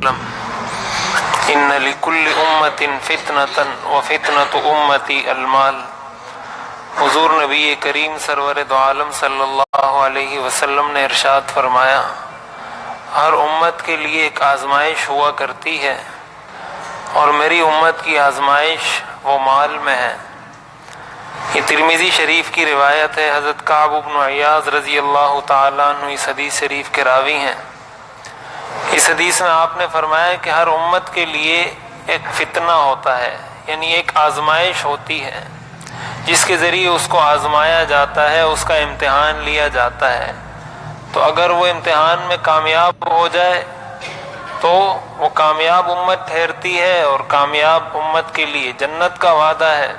ان لکل امت فتنۃ وفتنۃ امتی المال۔ حضور نبی کریم سرور دو عالم صلی اللہ علیہ وسلم نے ارشاد فرمایا، ہر امت کے لیے ایک آزمائش ہوا کرتی ہے، اور میری امت کی آزمائش وہ مال میں ہے۔ یہ ترمذی شریف کی روایت ہے۔ حضرت کعب بن عیاض رضی اللہ تعالیٰ عنہ اس حدیث شریف کے راوی ہیں۔ اس حدیث میں آپ نے فرمایا کہ ہر امت کے لیے ایک فتنہ ہوتا ہے، یعنی ایک آزمائش ہوتی ہے جس کے ذریعے اس کو آزمایا جاتا ہے، اس کا امتحان لیا جاتا ہے۔ تو اگر وہ امتحان میں کامیاب ہو جائے تو وہ کامیاب امت ٹھہرتی ہے، اور کامیاب امت کے لیے جنت کا وعدہ ہے۔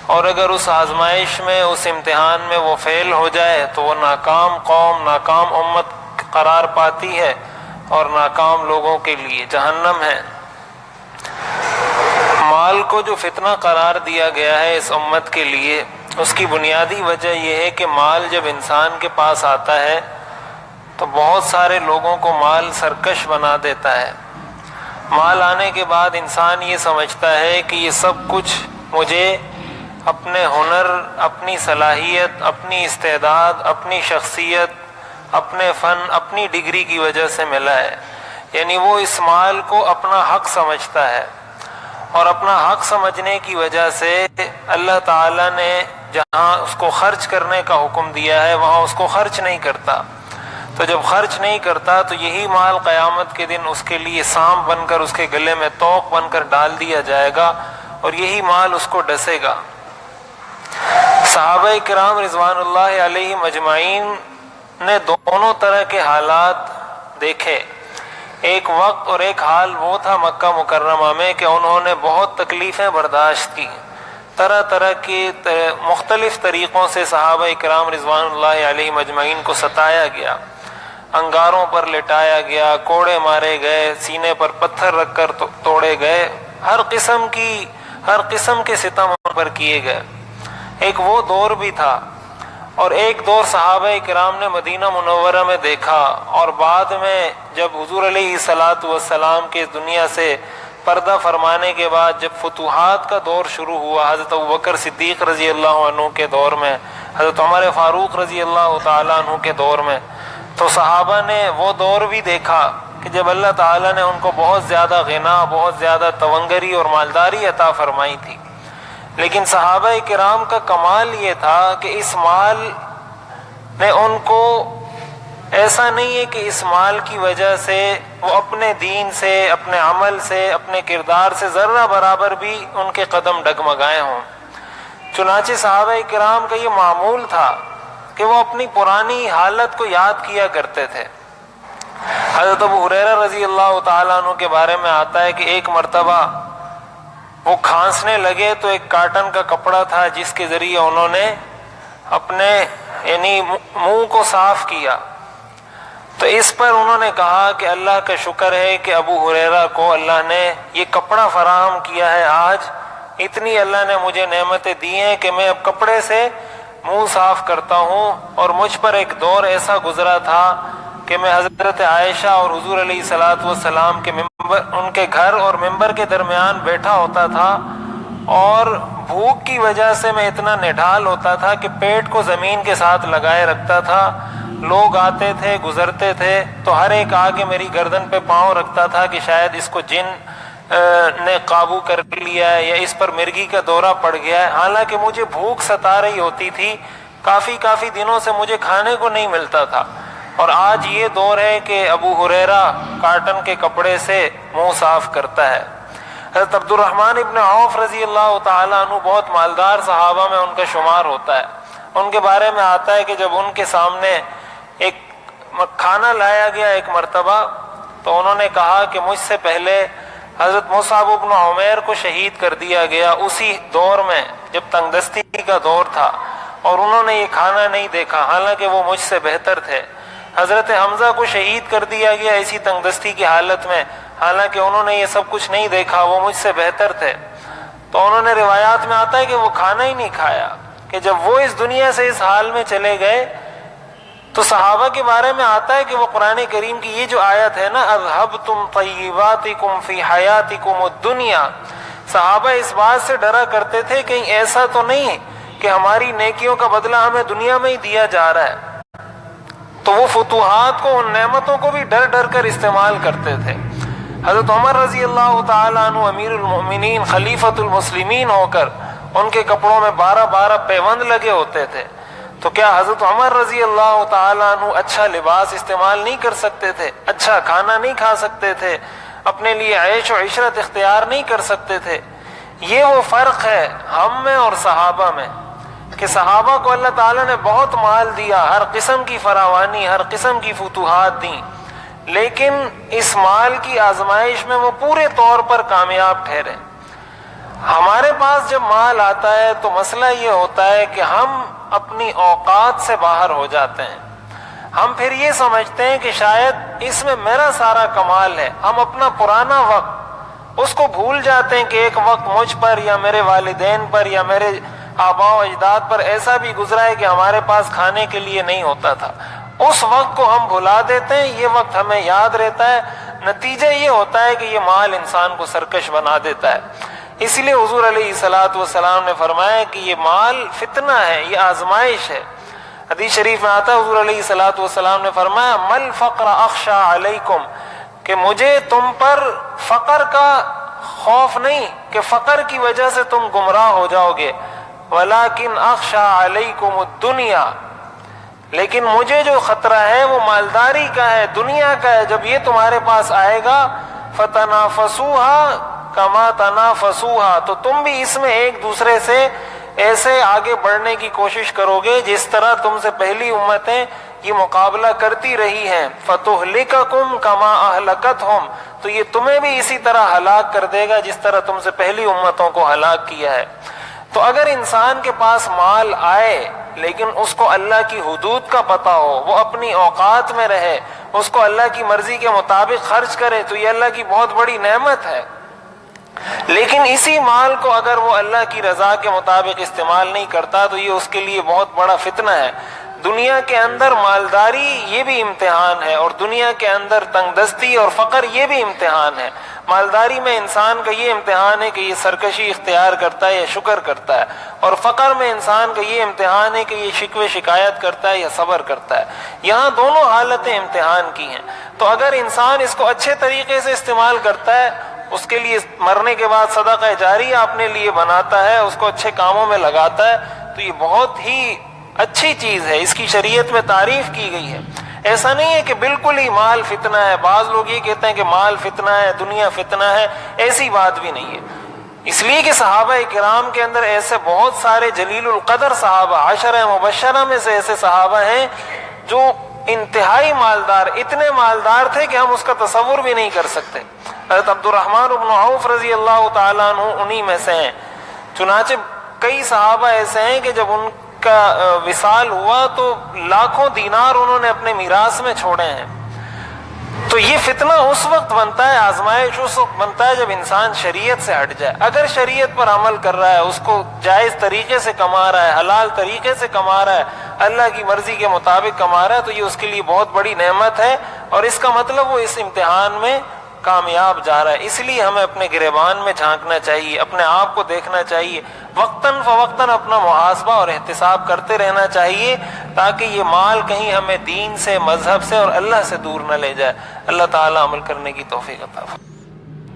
اور اگر اس آزمائش میں، اس امتحان میں وہ فیل ہو جائے تو وہ ناکام قوم، ناکام امت قرار پاتی ہے، اور ناکام لوگوں کے لیے جہنم ہے۔ مال کو جو فتنہ قرار دیا گیا ہے اس امت کے لیے، اس کی بنیادی وجہ یہ ہے کہ مال جب انسان کے پاس آتا ہے تو بہت سارے لوگوں کو مال سرکش بنا دیتا ہے۔ مال آنے کے بعد انسان یہ سمجھتا ہے کہ یہ سب کچھ مجھے اپنے ہنر، اپنی صلاحیت، اپنی استعداد، اپنی شخصیت، اپنے فن، اپنی ڈگری کی وجہ سے ملا ہے۔ یعنی وہ اس مال کو اپنا حق سمجھتا ہے، اور اپنا حق سمجھنے کی وجہ سے اللہ تعالیٰ نے جہاں اس کو خرچ کرنے کا حکم دیا ہے وہاں اس کو خرچ نہیں کرتا۔ تو جب خرچ نہیں کرتا تو یہی مال قیامت کے دن اس کے لیے سانپ بن کر، اس کے گلے میں توق بن کر ڈال دیا جائے گا، اور یہی مال اس کو ڈسے گا۔ صحابہ کرام رضوان اللہ علیہم اجمعین نے دونوں طرح کے حالات دیکھے۔ ایک وقت اور ایک حال وہ تھا مکہ مکرمہ میں کہ انہوں نے بہت تکلیفیں برداشت کی، طرح طرح کے مختلف طریقوں سے صحابہ کرام رضوان اللہ علیہم اجمعین کو ستایا گیا، انگاروں پر لٹایا گیا، کوڑے مارے گئے، سینے پر پتھر رکھ کر توڑے گئے، ہر قسم کے ستم ان پر کیے گئے۔ ایک وہ دور بھی تھا، اور ایک دور صحابہ کرام نے مدینہ منورہ میں دیکھا، اور بعد میں جب حضور علیہ الصلاۃ والسلام کے دنیا سے پردہ فرمانے کے بعد جب فتوحات کا دور شروع ہوا، حضرت ابوبکر صدیق رضی اللہ عنہ کے دور میں، حضرت عمر فاروق رضی اللہ تعالیٰ عنہ کے دور میں، تو صحابہ نے وہ دور بھی دیکھا کہ جب اللہ تعالیٰ نے ان کو بہت زیادہ غنا، بہت زیادہ تونگری اور مالداری عطا فرمائی تھی۔ لیکن صحابہ کرام کا کمال یہ تھا کہ اس مال نے ان کو، ایسا نہیں ہے کہ اس مال کی وجہ سے وہ اپنے دین سے، اپنے عمل سے، اپنے کردار سے ذرہ برابر بھی ان کے قدم ڈگمگائے ہوں۔ چنانچہ صحابہ کرام کا یہ معمول تھا کہ وہ اپنی پرانی حالت کو یاد کیا کرتے تھے۔ حضرت ابو ہریرہ رضی اللہ تعالیٰ عنہ کے بارے میں آتا ہے کہ ایک مرتبہ وہ کھانسنے لگے تو ایک کاٹن کا کپڑا تھا جس کے ذریعے انہوں نے اپنے یعنی منہ کو صاف کیا۔ تو اس پر انہوں نے کہا کہ اللہ کا شکر ہے کہ ابو ہریرہ کو اللہ نے یہ کپڑا فراہم کیا ہے، آج اتنی اللہ نے مجھے نعمتیں دی ہیں کہ میں اب کپڑے سے منہ صاف کرتا ہوں۔ اور مجھ پر ایک دور ایسا گزرا تھا کہ میں حضرت عائشہ اور حضور علیہ الصلاۃ والسلام کے ممبر، ان کے گھر اور ممبر کے درمیان بیٹھا ہوتا تھا، اور بھوک کی وجہ سے میں اتنا نڈھال ہوتا تھا کہ پیٹ کو زمین کے ساتھ لگائے رکھتا تھا۔ لوگ آتے تھے، گزرتے تھے، تو ہر ایک آگے میری گردن پہ پاؤں رکھتا تھا کہ شاید اس کو جن نے قابو کر لیا ہے یا اس پر مرگی کا دورہ پڑ گیا ہے۔ حالانکہ مجھے بھوک ستا رہی ہوتی تھی، کافی دنوں سے مجھے کھانے کو نہیں ملتا تھا، اور آج یہ دور ہے کہ ابو ہریرہ کاٹن کے کپڑے سے منہ صاف کرتا ہے۔ حضرت عبد الرحمن ابن عوف رضی اللہ تعالیٰ عنہ بہت مالدار صحابہ میں ان کا شمار ہوتا ہے۔ ان کے بارے میں آتا ہے کہ جب ان کے سامنے ایک کھانا لایا گیا ایک مرتبہ، تو انہوں نے کہا کہ مجھ سے پہلے حضرت مصعب بن عمیر کو شہید کر دیا گیا اسی دور میں جب تنگ دستی کا دور تھا، اور انہوں نے یہ کھانا نہیں دیکھا، حالانکہ وہ مجھ سے بہتر تھے۔ حضرت حمزہ کو شہید کر دیا گیا اسی تنگ دستی کی حالت میں، حالانکہ انہوں نے یہ سب کچھ نہیں دیکھا، وہ مجھ سے بہتر تھے۔ تو انہوں نے روایات میں آتا ہے کہ وہ کھانا ہی نہیں کھایا، کہ جب وہ اس دنیا سے اس حال میں چلے گئے تو صحابہ کے بارے میں آتا ہے کہ وہ قرآن کریم کی یہ جو آیت ہے نا اذھبتم طیباتکم فی حیاتکم الدنیا، صحابہ اس بات سے ڈرا کرتے تھے کہیں ایسا تو نہیں کہ ہماری نیکیوں کا بدلہ ہمیں دنیا میں ہی دیا جا رہا ہے، تو وہ فتوحات کو، ان نعمتوں کو بھی ڈر ڈر کر استعمال کرتے تھے۔ حضرت عمر رضی اللہ تعالیٰ عنہ امیر المؤمنین خلیفۃ المسلمین ہو کر ان کے کپڑوں میں 12 پیوند لگے ہوتے تھے، تو کیا حضرت عمر رضی اللہ تعالیٰ عنہ اچھا لباس استعمال نہیں کر سکتے تھے، اچھا کھانا نہیں کھا سکتے تھے، اپنے لیے عیش و عشرت اختیار نہیں کر سکتے تھے؟ یہ وہ فرق ہے ہم میں اور صحابہ میں کہ صحابہ کو اللہ تعالیٰ نے بہت مال دیا، ہر قسم کی فراوانی، ہر قسم کی فتوحات دیں، لیکن اس مال کی آزمائش میں وہ پورے طور پر کامیاب ٹھہرے۔ ہمارے پاس جب مال آتا ہے تو مسئلہ یہ ہوتا ہے کہ ہم اپنی اوقات سے باہر ہو جاتے ہیں، ہم پھر یہ سمجھتے ہیں کہ شاید اس میں میرا سارا کمال ہے، ہم اپنا پرانا وقت اس کو بھول جاتے ہیں کہ ایک وقت مجھ پر یا میرے والدین پر یا میرے آباء و اجداد پر ایسا بھی گزرا ہے کہ ہمارے پاس کھانے کے لیے نہیں ہوتا تھا، اس وقت کو ہم بھلا دیتے ہیں، یہ وقت ہمیں یاد رہتا ہے، نتیجہ یہ ہوتا ہے کہ یہ مال انسان کو سرکش بنا دیتا ہے۔ اس لیے حضور علیہ الصلوۃ والسلام نے فرمایا کہ یہ مال فتنہ ہے، یہ آزمائش ہے۔ حدیث شریف میں آتا ہے حضور علیہ الصلوۃ والسلام نے فرمایا مل فقر اخشى علیکم، کہ مجھے تم پر فقر کا خوف نہیں کہ فقر کی وجہ سے تم گمراہ ہو جاؤ گے، ولیکن اخشى علیکم الدنیا، لیکن مجھے جو خطرہ ہے وہ مالداری کا ہے، دنیا کا ہے۔ جب یہ تمہارے پاس آئے گا فتنافسوها کما تنافسوها، تو تم بھی اس میں ایک دوسرے سے ایسے آگے بڑھنے کی کوشش کرو گے جس طرح تم سے پہلی امتیں یہ مقابلہ کرتی رہی ہیں، فتہلککم کما اہلکتہم، تو یہ تمہیں بھی اسی طرح ہلاک کر دے گا جس طرح تم سے پہلی امتوں کو ہلاک کیا ہے۔ تو اگر انسان کے پاس مال آئے لیکن اس کو اللہ کی حدود کا پتہ ہو، وہ اپنی اوقات میں رہے، اس کو اللہ کی مرضی کے مطابق خرچ کرے، تو یہ اللہ کی بہت بڑی نعمت ہے۔ لیکن اسی مال کو اگر وہ اللہ کی رضا کے مطابق استعمال نہیں کرتا تو یہ اس کے لیے بہت بڑا فتنہ ہے۔ دنیا کے اندر مالداری یہ بھی امتحان ہے، اور دنیا کے اندر تنگ دستی اور فقر یہ بھی امتحان ہے۔ مالداری میں انسان کا یہ امتحان ہے کہ یہ سرکشی اختیار کرتا ہے یا شکر کرتا ہے، اور فقر میں انسان کا یہ امتحان ہے کہ یہ شکوے شکایت کرتا ہے یا صبر کرتا ہے۔ یہاں دونوں حالتیں امتحان کی ہیں۔ تو اگر انسان اس کو اچھے طریقے سے استعمال کرتا ہے، اس کے لیے مرنے کے بعد صدقہ جاریہ اپنے لیے بناتا ہے، اس کو اچھے کاموں میں لگاتا ہے، تو یہ بہت ہی اچھی چیز ہے، اس کی شریعت میں تعریف کی گئی ہے۔ ایسا نہیں ہے کہ بالکل ہی مال فتنہ ہے، بعض لوگ یہ کہتے ہیں کہ مال فتنہ ہے، دنیا فتنہ ہے، ایسی بات بھی نہیں ہے۔ اس لیے کہ صحابہ کرام کے اندر ایسے بہت سارے جلیل القدر صحابہ، عشرہ مبشرہ میں سے ایسے صحابہ ہیں جو انتہائی مالدار، اتنے مالدار تھے کہ ہم اس کا تصور بھی نہیں کر سکتے۔ حضرت عبد الرحمن بن عوف رضی اللہ تعالیٰ عنہ انہی میں سے ہیں۔ چنانچہ کئی صحابہ ایسے ہیں کہ جب ان کا وصال ہوا تو لاکھوں دینار انہوں نے اپنے میراث میں چھوڑے ہیں۔ تو یہ فتنہ اس وقت بنتا ہے، آزمائش اس وقت بنتا ہے جب انسان شریعت سے ہٹ جائے۔ اگر شریعت پر عمل کر رہا ہے، اس کو جائز طریقے سے کما رہا ہے، حلال طریقے سے کما رہا ہے، اللہ کی مرضی کے مطابق کما رہا ہے، تو یہ اس کے لیے بہت بڑی نعمت ہے، اور اس کا مطلب وہ اس امتحان میں کامیاب جا رہا ہے۔ اس لیے ہمیں اپنے گریبان میں جھانکنا چاہیے، اپنے آپ کو دیکھنا چاہیے، وقتاً فوقتاً اپنا محاسبہ اور احتساب کرتے رہنا چاہیے، تاکہ یہ مال کہیں ہمیں دین سے، مذہب سے اور اللہ سے دور نہ لے جائے۔ اللہ تعالیٰ عمل کرنے کی توفیق عطا فرمائے۔